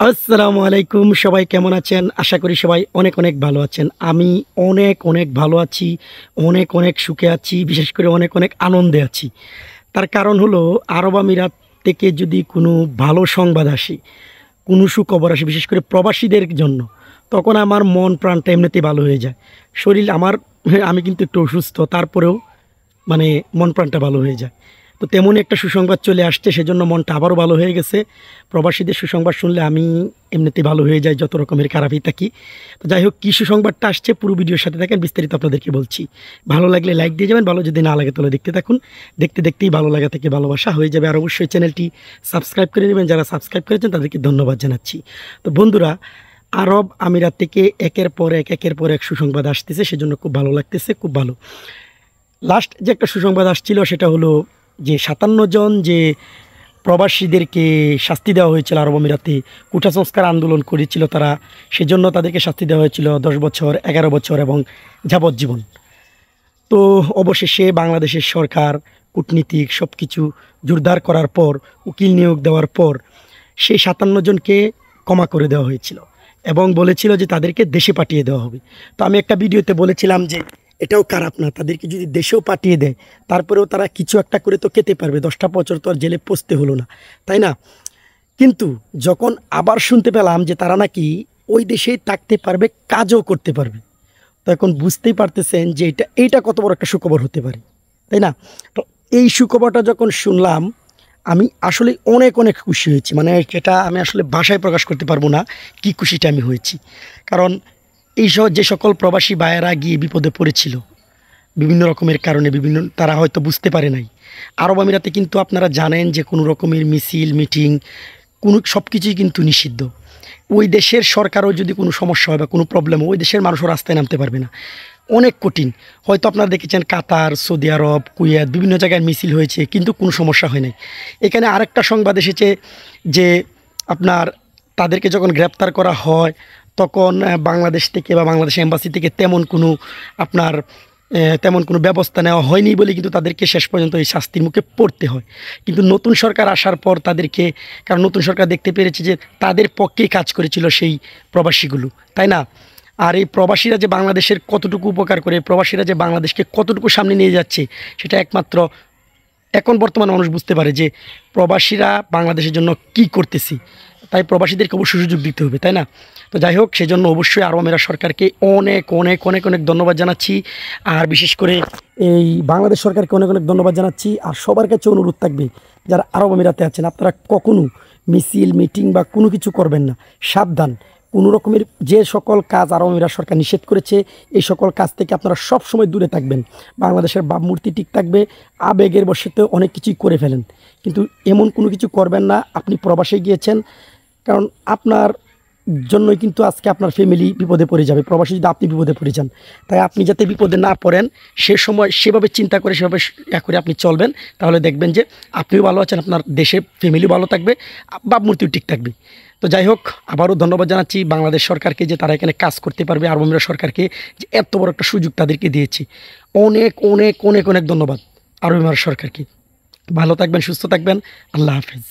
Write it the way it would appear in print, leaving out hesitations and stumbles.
আসসালামু আলাইকুম। সবাই কেমন আছেন? আশা করি সবাই অনেক অনেক ভালো আছেন। আমি অনেক অনেক ভালো আছি, অনেক অনেক সুখে আছি, বিশেষ করে অনেক অনেক আনন্দে আছি। তার কারণ হলো আরব আমিরাত থেকে যদি কোনো ভালো সংবাদ আসে, কোনো সুখবর আসে, বিশেষ করে প্রবাসীদের জন্য, তখন আমার মন প্রাণটা এমনিতেই ভালো হয়ে যায়। শরীর আমার আমি কিন্তু একটু অসুস্থ, তারপরেও মানে মন প্রাণটা ভালো হয়ে যায়। তো তেমনই একটা সুসংবাদ চলে আসছে, সেজন্য মনটা আবারও ভালো হয়ে গেছে। প্রবাসীদের সুসংবাদ শুনলে আমি এমনিতেই ভালো হয়ে যাই, যত রকমের খারাপই থাকি। তো যাই হোক, কী সুসংবাদটা আসছে পুরো ভিডিওর সাথে থাকেন, বিস্তারিত আপনাদেরকে বলছি। ভালো লাগলে লাইক দিয়ে যাবেন, ভালো যদি না লাগে তাহলে দেখতে থাকুন। দেখতে দেখতেই ভালো লাগা থেকে ভালোবাসা হয়ে যাবে। আর অবশ্যই চ্যানেলটি সাবস্ক্রাইব করে নেবেন, যারা সাবস্ক্রাইব করেছেন তাদেরকে ধন্যবাদ জানাচ্ছি। তো বন্ধুরা, আরব আমিরাত থেকে একের পর এক সুসংবাদ আসতেছে, সেজন্য খুব ভালো লাগতেছে, খুব ভালো। লাস্ট যে একটা সুসংবাদ আসছিল সেটা হলো যে ৫৭ জন যে প্রবাসীদেরকে শাস্তি দেওয়া হয়েছিল আরব আমিরাতে, কোটা সংস্কার আন্দোলন করেছিল তারা, সেজন্য তাদেরকে শাস্তি দেওয়া হয়েছিল ১০ বছর, ১১ বছর এবং যাবজ্জীবন। তো অবশেষে বাংলাদেশের সরকার কূটনীতিক সব কিছু জোরদার করার পর, উকিল নিয়োগ দেওয়ার পর সেই ৫৭ জনকে ক্ষমা করে দেওয়া হয়েছিল এবং বলেছিল যে তাদেরকে দেশে পাঠিয়ে দেওয়া হবে। তো আমি একটা ভিডিওতে বলেছিলাম যে এটাও খারাপ না, তাদেরকে যদি দেশেও পাঠিয়ে দেয় তারপরেও তারা কিছু একটা করে তো খেতে পারবে, ১০টা বছর তো আর জেলে পচতে হলো না, তাই না? কিন্তু যখন আবার শুনতে পেলাম যে তারা নাকি ওই দেশেই থাকতে পারবে, কাজও করতে পারবে, তো এখন বুঝতেই পারতেছেন যে এইটা কত বড় একটা সুখবর হতে পারে, তাই না? তো এই সুখবরটা যখন শুনলাম, আমি আসলে অনেক অনেক খুশি হয়েছি। মানে যেটা আমি আসলে ভাষায় প্রকাশ করতে পারবো না কি খুশিটা আমি হয়েছি। কারণ যে সকল প্রবাসী ভাইয়েরা গিয়ে বিপদে পড়েছিল বিভিন্ন রকমের কারণে, তারা হয়তো বুঝতে পারে নাই। আরব আমিরাতে কিন্তু আপনারা জানেন যে কোনো রকমের মিছিল মিটিং সব কিছুই কিন্তু নিষিদ্ধ। ওই দেশের সরকারও যদি কোনো সমস্যা হয় বা কোনো প্রবলেম হয়, ওই দেশের মানুষও রাস্তায় নামতে পারবে না, অনেক কঠিন। হয়তো আপনারা দেখেছেন কাতার, সৌদি আরব, কুয়েত, বিভিন্ন জায়গায় মিছিল হয়েছে কিন্তু কোনো সমস্যা হয় নাই। এখানে আরেকটা সংবাদ এসেছে যে আপনার তাদেরকে যখন গ্রেপ্তার করা হয় তখন বাংলাদেশ থেকে বা বাংলাদেশ এম্বাসি থেকে তেমন কোনো ব্যবস্থা নেওয়া হয়নি বলে কিন্তু তাদেরকে শেষ পর্যন্ত এই শাস্তির মুখে পড়তে হয়। কিন্তু নতুন সরকার আসার পর তাদেরকে, কারণ নতুন সরকার দেখতে পেরেছে যে তাদের পক্ষেই কাজ করেছিল সেই প্রবাসীগুলো, তাই না? আর এই প্রবাসীরা যে বাংলাদেশের কতটুকু উপকার করে, প্রবাসীরা যে বাংলাদেশকে কতটুকু সামনে নিয়ে যাচ্ছে, সেটা একমাত্র এখন বর্তমান মানুষ বুঝতে পারে যে প্রবাসীরা বাংলাদেশের জন্য কি করতেছি। তাই প্রবাসীদেরকে অবশ্যই সুযোগ দিতে হবে, তাই না? তো যাই হোক, সেজন্য অবশ্যই আরব আমিরাত সরকারকে অনেক অনেক অনেক অনেক ধন্যবাদ জানাচ্ছি। আর বিশেষ করে এই বাংলাদেশ সরকারকে অনেক অনেক ধন্যবাদ জানাচ্ছি। আর সবার কাছে অনুরোধ থাকবে, যারা আরব আমিরাতে আছেন, আপনারা কখনো মিছিল মিটিং বা কোনো কিছু করবেন না, সাবধান। কোনো রকমের যে সকল কাজ আরব আমিরাত সরকার নিষেধ করেছে, এই সকল কাজ থেকে আপনারা সব সময় দূরে থাকবেন। বাংলাদেশের ভাবমূর্তি ঠিক থাকবে, আবেগের বশে অনেক কিছুই করে ফেলেন, কিন্তু এমন কোনো কিছু করবেন না। আপনি প্রবাসে গিয়েছেন, কারণ আপনার জন্যই কিন্তু আজকে আপনার ফ্যামিলি বিপদে পড়ে যাবে, প্রবাসী যদি আপনি বিপদে পড়ে যান। তাই আপনি যাতে বিপদে না পড়েন, সে সময় সেভাবে চিন্তা করে, সেভাবে করে আপনি চলবেন, তাহলে দেখবেন যে আপনিও ভালো আছেন, আপনার দেশে ফ্যামিলিও ভালো থাকবে, ভাবমূর্তিও ঠিক থাকবে। তো যাই হোক, আবারও ধন্যবাদ জানাচ্ছি বাংলাদেশ সরকারকে যে তারা এখানে কাজ করতে পারবে, আরব আমিরাত সরকারকে যে এত বড় একটা সুযোগ তাদেরকে দিয়েছে। অনেক অনেক অনেক অনেক ধন্যবাদ আরব আমিরাত সরকারকে। ভালো থাকবেন, সুস্থ থাকবেন। আল্লাহ হাফেজ।